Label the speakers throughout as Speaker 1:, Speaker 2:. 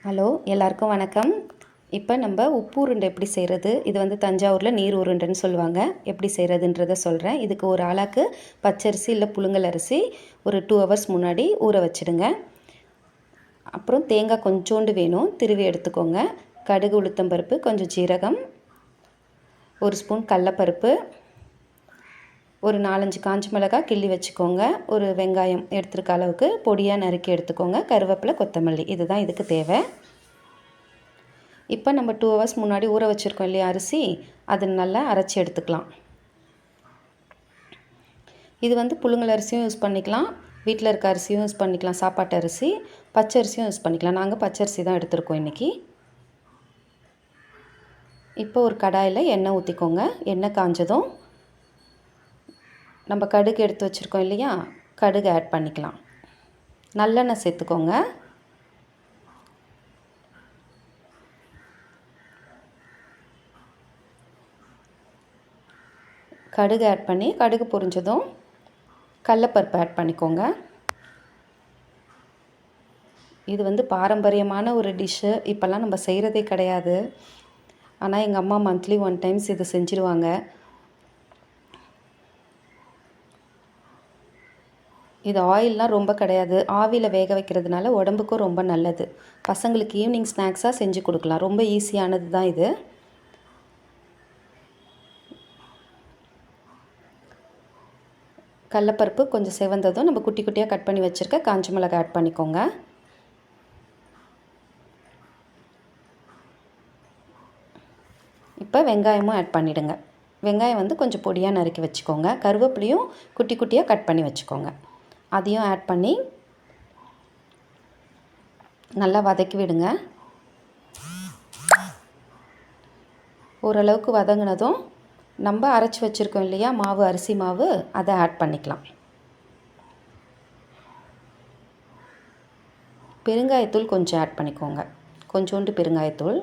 Speaker 1: Hello, எல்லாருக்கும் வணக்கம். இப்போ நம்ம உப்பு உருண்டை எப்படி செய்கிறது, இது வந்து தஞ்சாவூரில் நீர் உருண்டைன்னு சொல்லுவாங்க. எப்படி செய்கிறதுன்றத சொல்கிறேன். இதுக்கு ஒரு ஆளாக்கு பச்சரிசி இல்லை புழுங்கல் அரிசி ஒரு 2 ஹவர்ஸ் முன்னாடி ஊற வச்சுடுங்க. அப்புறம் தேங்காய் கொஞ்சோண்டு வேணும், திருவி எடுத்துக்கோங்க. கடுகு, உளுத்தம்பருப்பு, கொஞ்சம் ஜீரகம், 1 ஸ்பூன் கடலப்பருப்பு, ஒரு 4-5 காஞ்ச மிளகாய் கிள்ளி வச்சுக்கோங்க. ஒரு வெங்காயம் எடுத்துருக்க அளவுக்கு பொடியாக நறுக்கி எடுத்துக்கோங்க. கருவேப்பிலை, கொத்தமல்லி, இதுதான் இதுக்கு தேவை. இப்போ நம்ம 2 ஹவர்ஸ் முன்னாடி ஊற வச்சுருக்கோம் இல்லையா அரிசி, அது நல்லா அரைச்சி எடுத்துக்கலாம். இது வந்து புழுங்கல் அரிசியும் யூஸ் பண்ணிக்கலாம், வீட்டில் இருக்க அரிசியும் யூஸ் பண்ணிக்கலாம், சாப்பாட்டு அரிசி, பச்சரிசியும் யூஸ் பண்ணிக்கலாம். நாங்கள் பச்சரிசி தான் எடுத்துருக்கோம் இன்றைக்கி. இப்போ ஒரு கடாயில் எண்ணெய் ஊற்றிக்கோங்க. எண்ணெய் காஞ்சதும் நம்ம கடுகு எடுத்து வச்சுருக்கோம் இல்லையா, கடுகு ஆட் பண்ணிக்கலாம். நல்லெண்ணெய் சேர்த்துக்கோங்க. கடுகு ஆட் பண்ணி கடுகு பொரிஞ்சதும் கடலப்பருப்பு ஆட் பண்ணிக்கோங்க. இது வந்து பாரம்பரியமான ஒரு டிஷ்ஷு. இப்போல்லாம் நம்ம செய்கிறதே கிடையாது. ஆனால் எங்கள் அம்மா மந்த்லி 1 டைம்ஸ் இது செஞ்சுருவாங்க. இது ஆயிலெலாம் ரொம்ப கிடையாது. ஆவியில் வேக வைக்கிறதுனால உடம்புக்கும் ரொம்ப நல்லது. பசங்களுக்கு ஈவினிங் ஸ்நாக்ஸாக செஞ்சு கொடுக்கலாம். ரொம்ப ஈஸியானது தான் இது. கடலப்பருப்பு கொஞ்சம் செவந்ததும் நம்ம குட்டி குட்டியாக கட் பண்ணி வச்சுருக்க காஞ்ச மிளகாய் ஆட் பண்ணிக்கோங்க. இப்போ வெங்காயமும் ஆட் பண்ணிவிடுங்க. வெங்காயம் வந்து கொஞ்சம் பொடியாக நறுக்கி வச்சுக்கோங்க. கருவேப்பிலையும் குட்டி குட்டியாக கட் பண்ணி வச்சுக்கோங்க. அதையும் ஆட் பண்ணி நல்லா வதக்கி விடுங்க. ஓரளவுக்கு வதங்கினதும் நம்ம அரைச்சி வச்சுருக்கோம் இல்லையா மாவு, அரிசி மாவு, அதை ஆட் பண்ணிக்கலாம். பெருங்காயத்தூள் கொஞ்சம் ஆட் பண்ணிக்கோங்க. கொஞ்சோண்டு பெருங்காயத்தூள்.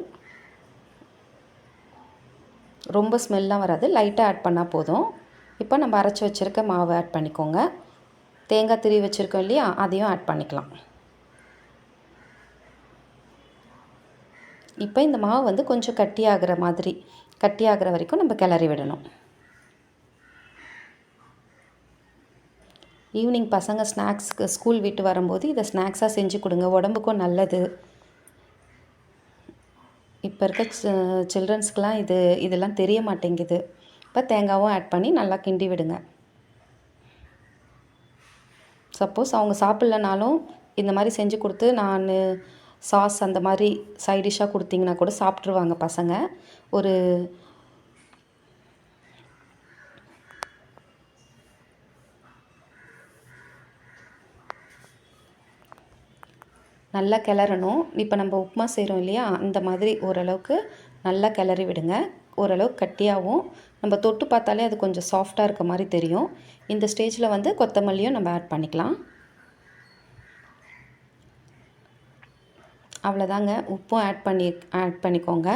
Speaker 1: ரொம்ப ஸ்மெல்லாம் வராது, லைட்டாக ஆட் பண்ணால் போதும். இப்போ நம்ம அரைச்சி வச்சுருக்க மாவு ஆட் பண்ணிக்கோங்க. தேங்காய் திருவி வச்சுருக்கோம் இல்லையா, அதையும் ஆட் பண்ணிக்கலாம். இப்போ இந்த மாவு வந்து கொஞ்சம் கட்டியாகிற வரைக்கும் நம்ம கிளறி விடணும். ஈவினிங் பசங்க ஸ்நாக்ஸ்க்கு ஸ்கூல் விட்டு வரும்போது இதை ஸ்நாக்ஸாக செஞ்சு கொடுங்க, உடம்புக்கும் நல்லது. இப்போ இருக்க சில்ட்ரன்ஸ்க்கெலாம் இதெல்லாம் தெரிய மாட்டேங்குது. இப்போ தேங்காவும் ஆட் பண்ணி நல்லா கிண்டி விடுங்க. சப்போஸ் அவங்க சாப்பிட்லனாலும் இந்த மாதிரி செஞ்சு கொடுத்து நான் சாஸ் அந்த மாதிரி சைட் டிஷ்ஷாக கொடுத்தீங்கன்னா கூட சாப்பிட்ருவாங்க பசங்க. ஒரு நல்லா கிளறணும். இப்போ நம்ம உப்புமா செய்கிறோம் இல்லையா, அந்த மாதிரி ஓரளவுக்கு நல்லா கிளறி விடுங்க. ஓரளவுக்கு கட்டியாகவும் நம்ம தொட்டு பார்த்தாலே அது கொஞ்சம் சாஃப்டாக இருக்க மாதிரி தெரியும். இந்த ஸ்டேஜில் வந்து கொத்தமல்லியும் நம்ம ஆட் பண்ணிக்கலாம். அவ்வளோதாங்க. உப்பும் ஆட் பண்ணிக்கோங்க.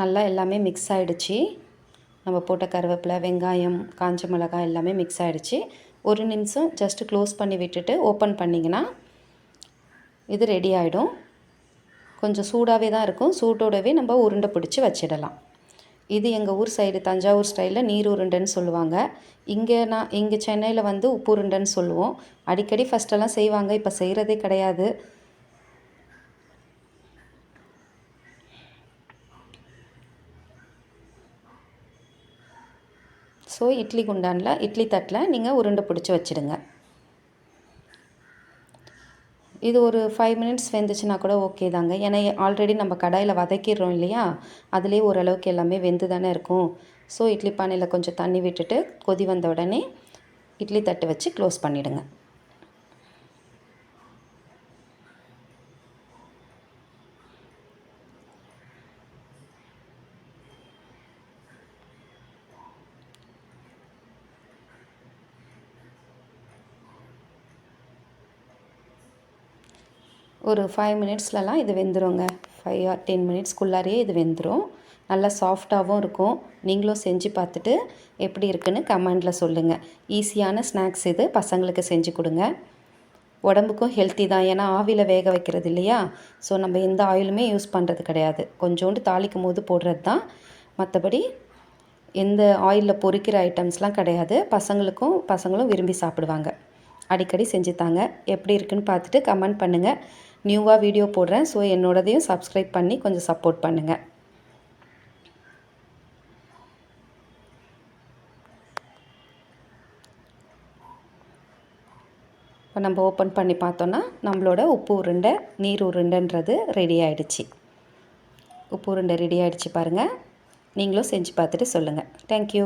Speaker 1: நல்லா எல்லாமே மிக்ஸ் ஆகிடுச்சு. நம்ம போட்ட கருவேப்பிலை, வெங்காயம், காஞ்ச மிளகாய் எல்லாமே மிக்ஸ் ஆகிடுச்சு. 1 நிமிஷம் ஜஸ்ட்டு க்ளோஸ் பண்ணி விட்டுட்டு ஓப்பன் பண்ணிங்கன்னா இது ரெடி ஆகிடும். கொஞ்சம் சூடாகவே தான் இருக்கும். சூட்டோடவே நம்ம உருண்டை பிடிச்சி வச்சிடலாம். இது எங்கள் ஊர் சைடு தஞ்சாவூர் ஸ்டைலில் நீர் உருண்டைன்னு சொல்லுவாங்க. இங்கே சென்னையில் வந்து உப்பு உருண்டைன்னு சொல்லுவோம். அடிக்கடி ஃபஸ்ட்டெல்லாம் செய்வாங்க, இப்போ செய்கிறதே கிடையாது. ஸோ இட்லி குண்டானில், இட்லி தட்டில் நீங்கள் உருண்டை பிடிச்சி வச்சுடுங்க. இது ஒரு 5 மினிட்ஸ் வெந்துச்சுன்னா கூட ஓகே தாங்க. ஏன்னா ஆல்ரெடி நம்ம கடாயில் வதக்கிடுறோம் இல்லையா, அதுலேயே ஓரளவுக்கு எல்லாமே வெந்து தானே இருக்கும். ஸோ இட்லி பானையில் கொஞ்சம் தண்ணி விட்டுட்டு கொதி வந்த உடனே இட்லி தட்டு வச்சு க்ளோஸ் பண்ணிவிடுங்க. ஒரு 5 மினிட்ஸ்லலாம் இது வெந்துருங்க. 5 ஆர் 10 மினிட்ஸ்க்குள்ளாரையே இது வெந்துடும். நல்லா சாஃப்டாகவும் இருக்கும். நீங்களும் செஞ்சு பார்த்துட்டு எப்படி இருக்குன்னு கமெண்டில் சொல்லுங்கள். ஈஸியான ஸ்நாக்ஸ் இது, பசங்களுக்கு செஞ்சு கொடுங்க. உடம்புக்கும் ஹெல்த்தி தான், ஏன்னா ஆவியில் வேக வைக்கிறது இல்லையா. ஸோ நம்ம எந்த ஆயிலுமே யூஸ் பண்ணுறது கிடையாது, கொஞ்சோண்டு தாளிக்கும் போது போடுறது தான். மற்றபடி எந்த ஆயிலில் பொரிக்கிற ஐட்டம்ஸ்லாம் கிடையாது. பசங்களும் விரும்பி சாப்பிடுவாங்க. அடிக்கடி செஞ்சு தாங்க. எப்படி இருக்குன்னு பார்த்துட்டு கமெண்ட் பண்ணுங்கள். நியூவாக வீடியோ போடுறேன், ஸோ என்னோடதையும் சப்ஸ்கிரைப் பண்ணி கொஞ்சம் சப்போர்ட் பண்ணுங்கள். இப்போ நம்ம ஓப்பன் பண்ணி பார்த்தோன்னா நம்மளோட உப்பு உருண்டை, நீர் உருண்டைன்றது ரெடி ஆகிடுச்சு. உப்பு உருண்டை ரெடி ஆகிடுச்சு பாருங்கள். நீங்களும் செஞ்சு பார்த்துட்டு சொல்லுங்கள். தேங்க்யூ.